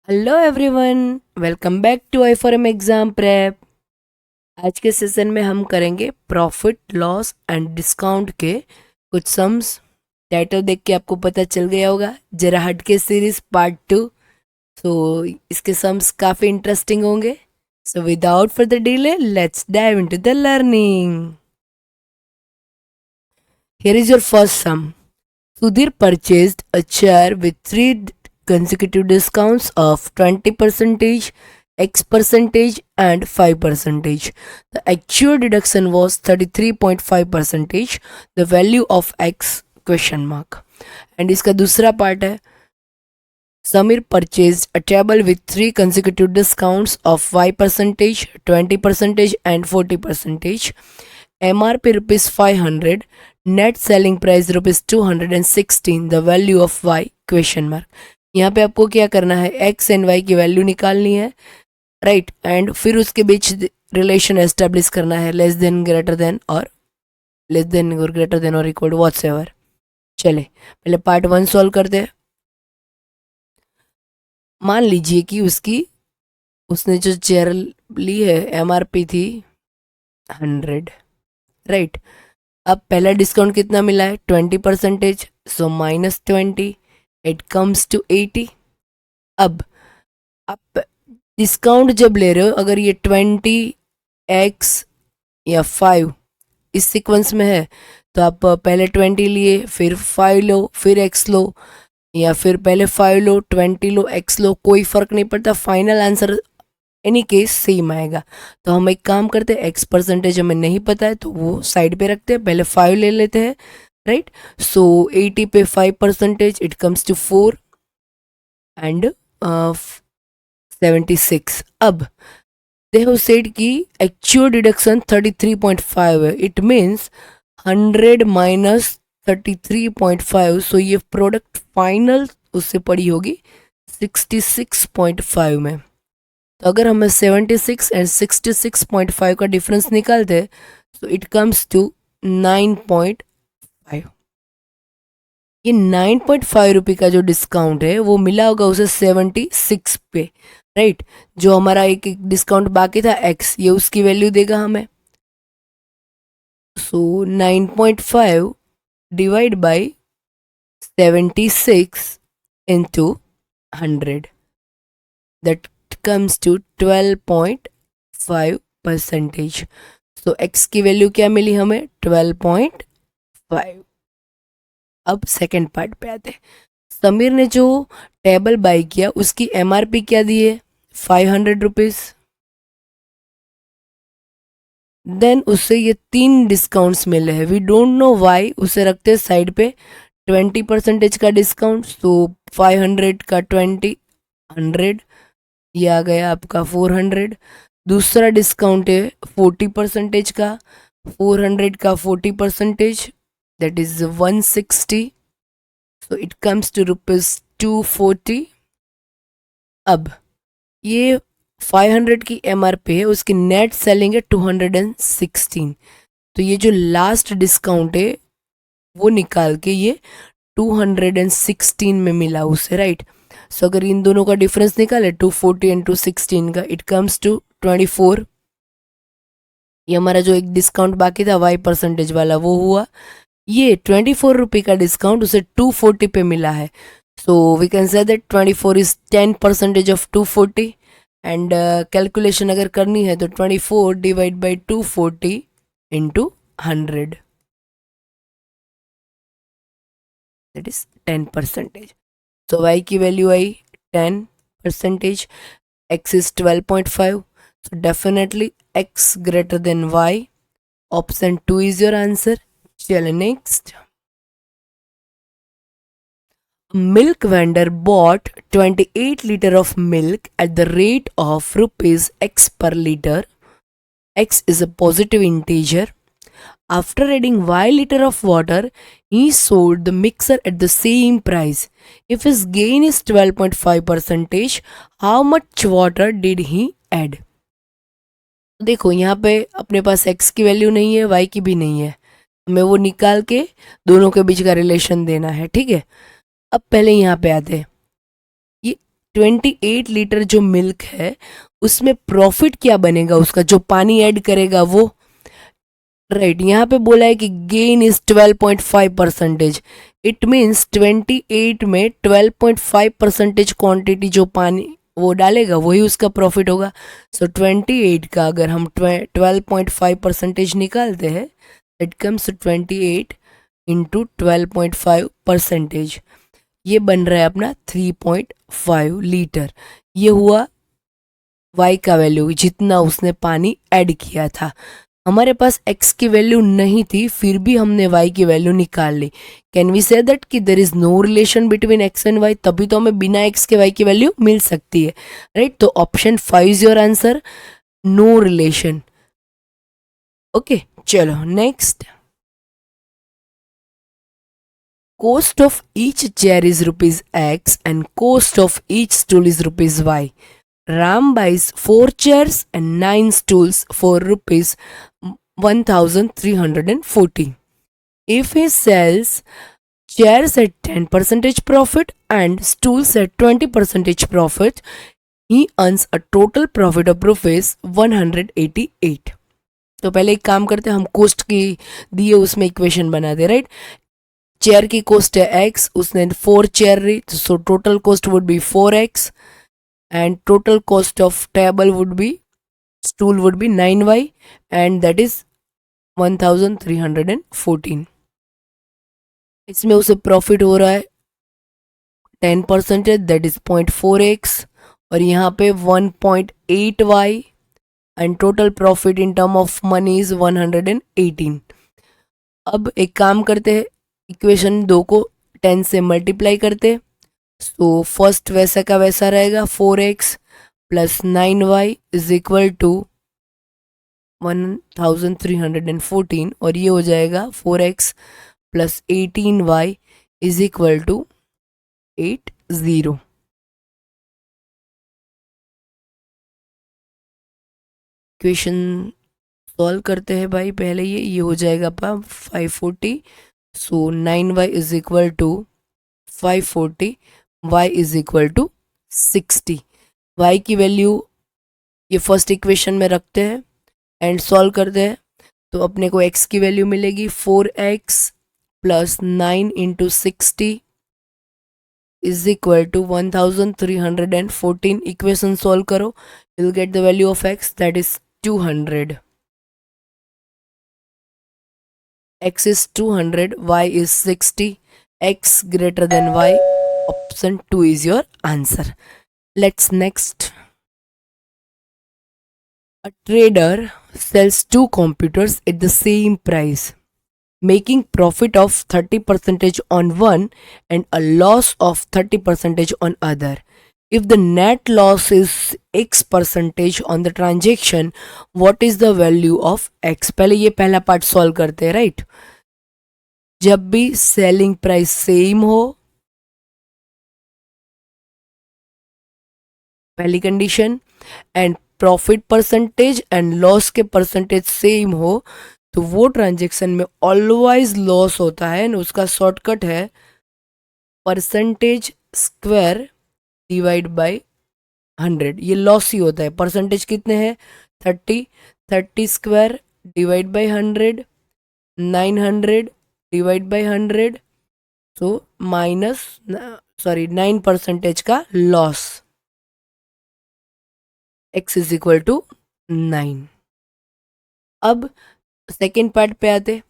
Hello everyone, welcome back to I four M exam prep. आज के session में हम करेंगे प्रॉफिट लॉस एंड डिस्काउंट के कुछ सम्स। टाइटल देख के आपको पता चल गया होगा, जरा हट के सीरीज पार्ट 2। सो इसके सम्स काफ़ी इंटरेस्टिंग होंगे। So without further delay let's dive into the learning. Here is your first sum. Sudhir purchased a chair with three consecutive discounts of 20%, X percentage, and 5%. The actual deduction was 33.5%. The value of X question mark. And इसका दूसरा part है, Samir purchased a table with three consecutive discounts of 5%, 20%, and 40%. MRP rupees 500, net selling price rupees 216, the value of y question mark। यहाँ पे आपको क्या करना है, x and y की वैल्यू निकालनी है, राइट, एंड फिर उसके बीच रिलेशन एस्टेब्लिश करना है, लेस देन ग्रेटर देन और लेस देन और ग्रेटर देन और इक्वल व्हाट्स एवर। चले पहले पार्ट 1 सॉल्व करते हैं। मान लीजिए कि उसने जो चेयर ली है MRP थी 100, राइट। अब पहला डिस्काउंट कितना मिला है, 20%, सो -20, इट कम्स टू 80। अब आप डिस्काउंट जब ले रहे हो, अगर ये 20x या 5 इस सीक्वेंस में है, तो आप पहले 20 लिए, फिर 5 लो, फिर x लो, या फिर पहले 5 लो, 20 लो, x लो, कोई फर्क नहीं पड़ता, final answer any case same आएगा। तो हम एक काम करते हैं, एक्स परसेंटेज हमें नहीं पता है तो वो साइड पे रखते हैं, पहले 5 ले लेते हैं, राइट। सो 80 पे 5%, इट कम्स टू 4 एंड 76। अब दे हैव सेड कि एक्चुअल डिडक्शन 33.5 है, इट मीन्स 100 माइनस 33.5, सो ये प्रोडक्ट फाइनल उससे पड़ी होगी 66.5 में। तो अगर हमें 76 एंड 66.5 का डिफरेंस निकालते हैं, तो इट कम्स टू 9.5। ये 9.5 रुपये का जो डिस्काउंट है वो मिला होगा उसे 76 पे, राइट। जो हमारा एक डिस्काउंट बाकी था x, ये उसकी वैल्यू देगा हमें। सो 9.5 divide by 76 into 100, that comes to 12.5%। तो x की वैल्यू क्या मिली हमें, 12.5। अब सेकंड पार्ट पे आते हैं। समीर ने जो टेबल बाई किया उसकी MRP क्या दी है, 500 रुपीज। देन उससे ये 3 डिस्काउंट्स मिले हैं, वी डोंट नो वाई, उसे रखते हैं साइड पे। 20% का डिस्काउंट, तो 500 का 20, 100, ये आ गया आपका 400। दूसरा डिस्काउंट है 40% का, 400 का 40%, that is 160, so it comes to ₹240। अब ये 500 की MRP है, उसकी नेट सेलिंग है 216। तो ये जो लास्ट डिस्काउंट है वो निकाल के ये 216 में मिला उसे, राइट। सो अगर इन दोनों का डिफरेंस निकाले 240 एंड 216 का, इट कम्स टू 24। ये हमारा जो एक डिस्काउंट बाकी था y परसेंटेज वाला वो हुआ। ये 24 रुपये का डिस्काउंट उसे 240 पे मिला है, so we can say that 24 is 10% of 240। And calculation अगर करनी है तो 24 divide by 240 into 100, that is 10%। तो y की वैल्यू आई 10%, x is 12.5, so definitely x greater than y। Option 2 is your answer। चलो next। Milk vendor bought 28 liter of milk at the rate of rupees x per liter. X is a positive integer. After adding y liter of water, he sold the mixer at the same price. If his gain is 12.5%, how much water did he add? देखो यहाँ पे अपने पास x की value नहीं है, y की भी नहीं है, हमें वो निकाल के दोनों के बीच का रिलेशन देना है, ठीक है। अब पहले यहाँ पे आते हैं, ये 28 लीटर जो मिल्क है उसमें प्रॉफिट क्या बनेगा, उसका जो पानी ऐड करेगा वो, राइट। यहाँ पे बोला है कि गेन इज 12.5%। इट मीन्स 28 में 12.5% क्वांटिटी जो पानी वो डालेगा वही उसका प्रॉफिट होगा। सो 28 का अगर हम 12.5% निकालते हैं, इट कम्स 28 इंटू 12.5%, ये बन रहा है अपना 3.5 लीटर। ये हुआ y का वैल्यू, जितना उसने पानी ऐड किया था। हमारे पास x की वैल्यू नहीं थी, फिर भी हमने y की वैल्यू निकाल ली। कैन वी से दैट कि there is no relation between x and y? तभी तो हमें बिना x के y की वैल्यू मिल सकती है, राइट। तो option 5 is your answer, no relation. Okay, चलो next. Cost of each chair is rupees X and cost of each stool is rupees Y. Ram buys 4 chairs and 9 stools for rupees 1340. If he sells chairs at 10% profit and stools at 20% profit, he earns a total profit of rupees 188. तो पहले एक काम करते हैं, हम coast की दिए उसमें इक्वेशन बना दे, राइट। चेयर की कॉस्ट है x, उसने 4 चेयर ली, so total cost would be 4x and total cost of table would be, stool would be 9y and that is 1314. इसमें उसे प्रॉफिट हो रहा है 10%, दैट इज 0.4x, और यहाँ पे 1.8y and total profit in term of money is 118. अब एक काम करते हैं, इक्वेशन 2 को 10 से मल्टीप्लाई करते, तो फर्स्ट वैसा का वैसा रहेगा, 4x plus 9y is equal to 1314, और ये हो जाएगा 4x plus 18y is equal to 80. Equation solve करते हैं भाई, पहले ये हो जाएगा अपना 540, so 9y is equal to 540, y is equal to 60. y की वैल्यू ये फर्स्ट इक्वेशन में रखते हैं एंड सॉल्व करते हैं, तो अपने को x की वैल्यू मिलेगी 4x plus 9 into 60 is equal to 1314. Equation solve करो, you'll get the value of x, that is 200. x is 200, y is 60, x greater than y. Option 2 is your answer. Let's next. A trader sells 2 computers at the same price, making profit of 30% on one and a loss of 30% on other. If the net loss is x percentage on the transaction, what is the value of x? पहले ये पहला part solve करते हैं, right. जब भी selling price same हो, पहली condition, and profit percentage and loss के परसेंटेज सेम हो, तो वो ट्रांजेक्शन में ऑलवेज लॉस होता है, और उसका शॉर्टकट है परसेंटेज स्क्वायर डिवाइड बाय 100. ये लॉस ही होता है। परसेंटेज कितने हैं 30 square divide by 100, 900 divide by 100, so minus 9% का loss, x is equal to 9. अब सेकेंड पार्ट पे आते,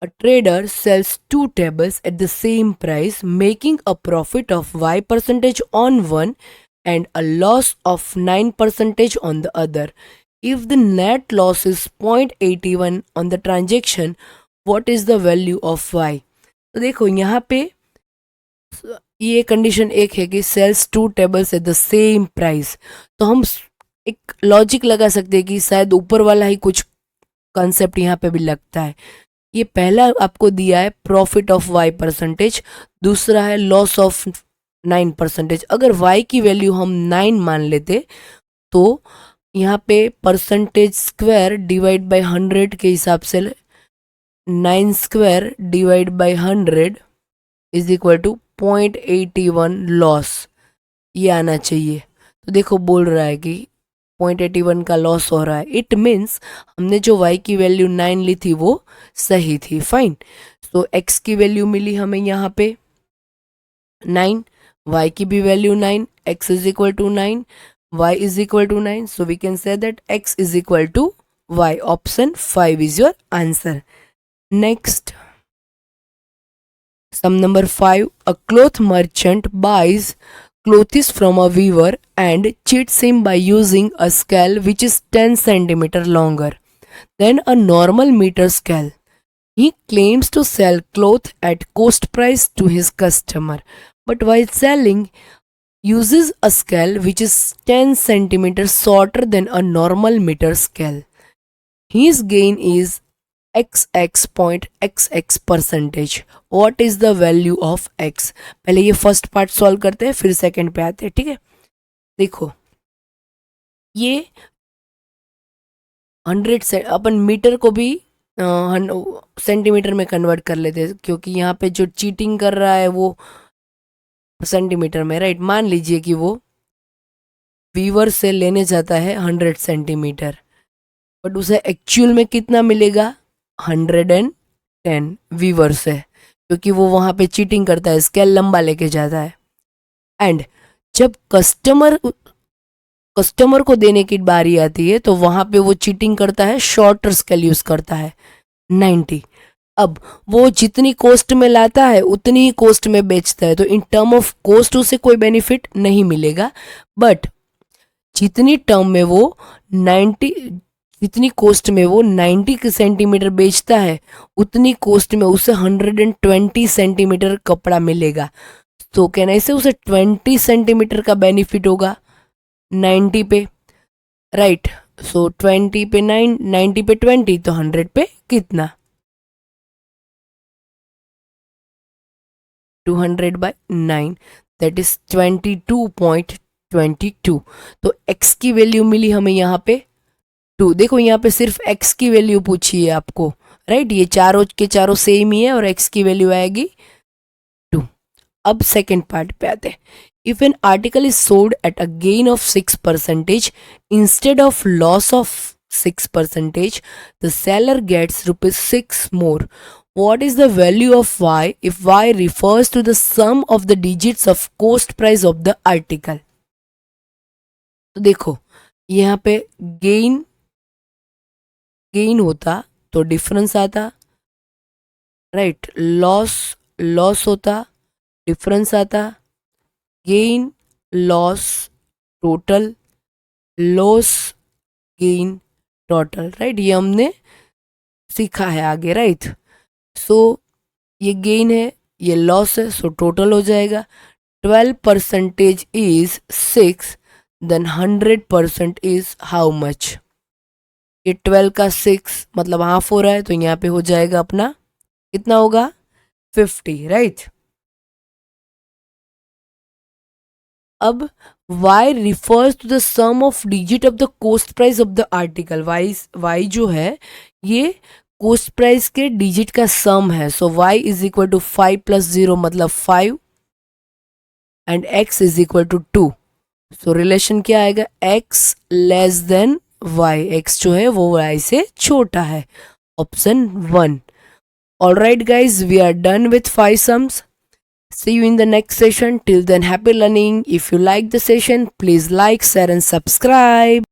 a trader sells 2 tables at the same price, making a profit of y% on one and a loss of 9% on the other. If the net loss is 0.81 on the transaction, what is the value of y? तो देखो यहाँ पे ये condition एक है कि sells 2 tables at the same price, तो हम एक लॉजिक लगा सकते हैं कि शायद ऊपर वाला ही कुछ कॉन्सेप्ट यहाँ पे भी लगता है। ये पहला आपको दिया है प्रॉफिट ऑफ y परसेंटेज, दूसरा है लॉस ऑफ 9%। अगर y की वैल्यू हम 9 मान लेते, तो यहाँ पे परसेंटेज स्क्वायर डिवाइड बाय 100 के हिसाब से 9 square divide by 100 is equal to 0.81 loss, ये आना चाहिए। तो देखो बोल रहा है कि 0.81 का लॉस हो रहा है। इट मीन्स हमने जो y की वैल्यू 9 ली थी वो सही थी। फाइन। तो x की वैल्यू मिली हमें यहाँ पे 9, y की भी value 9, x is equal to 9, y is equal to 9. So we can say that x is equal to y. Option 5 is your answer. Next, sum number 5. A cloth merchant buys clothes from a weaver and cheats him by using a scale which is 10 centimeter longer than a normal meter scale. He claims to sell cloth at cost price to his customer, but while selling, uses a scale which is 10 centimeters shorter than a normal meter scale. His gain is xx percentage. What is the value of x? पहले ये first part solve करते हैं, फिर second पे आते हैं, ठीक है। देखो ये 100 से अपन मीटर को भी सेंटीमीटर में कन्वर्ट कर लेते हैं, क्योंकि यहाँ पे जो चीटिंग कर रहा है वो सेंटीमीटर में, राइट। मान लीजिए कि वो वीवर से लेने जाता है 100 सेंटीमीटर, बट उसे एक्चुअल में कितना मिलेगा 110 वीवर से, क्योंकि वो वहाँ पे चीटिंग करता है, स्केल लंबा लेके जाता है। एंड जब कस्टमर को देने की बारी आती है तो वहाँ पे वो चीटिंग करता है, शॉर्टर स्केल यूज करता है 90। अब वो जितनी कॉस्ट में लाता है उतनी ही कॉस्ट में बेचता है, तो इन टर्म ऑफ कॉस्ट उसे कोई बेनिफिट नहीं मिलेगा। बट जितनी टर्म में वो 90, जितनी कॉस्ट में वो 90 सेंटीमीटर बेचता है उतनी कॉस्ट में उसे 120 सेंटीमीटर कपड़ा मिलेगा। तो कहना इसे उसे 20 सेंटीमीटर का बेनिफिट होगा 90 पे, राइट। सो 20 पे 9, 90 पे 20, तो 100 पे कितना 200/9, दैट इज 22.22। तो x की वैल्यू मिली हमें यहाँ पे 2। देखो यहाँ पे सिर्फ x की वैल्यू पूछी है आपको, राइट। ये चारों के चारों सेम ही है और x की वैल्यू आएगी 2। अब सेकेंड पार्ट पे आते हैं। If an article is sold at a gain of 6% instead of loss of 6%, the seller gets ₹6 more. What is the value of y if y refers to the sum of the digits of cost price of the article? तो देखो यहाँ पे gain होता तो difference आता, right. Loss होता, difference आता। Gain loss total, loss gain total, right. ये हमने सीखा है आगे, राइट। सो ये गेन है, ये लॉस है, सो टोटल हो जाएगा। 12% is 6, then 100% is how much? ये 12 का 6 मतलब हाफ हो रहा है, तो यहाँ पे हो जाएगा अपना कितना होगा 50, राइट। अब y refers to the sum of digit of the cost price of the article. y जो है ये कोस्ट प्राइस के डिजिट का सम है। So y is equal to 5 + 0 मतलब 5 and x is equal to 2। So relation क्या आएगा, x less than y, x जो है वो y से छोटा है। Option 1। Alright guys, we are done with 5 sums. See you in the next session. Till then, happy learning. If you like the session, please like, share and subscribe.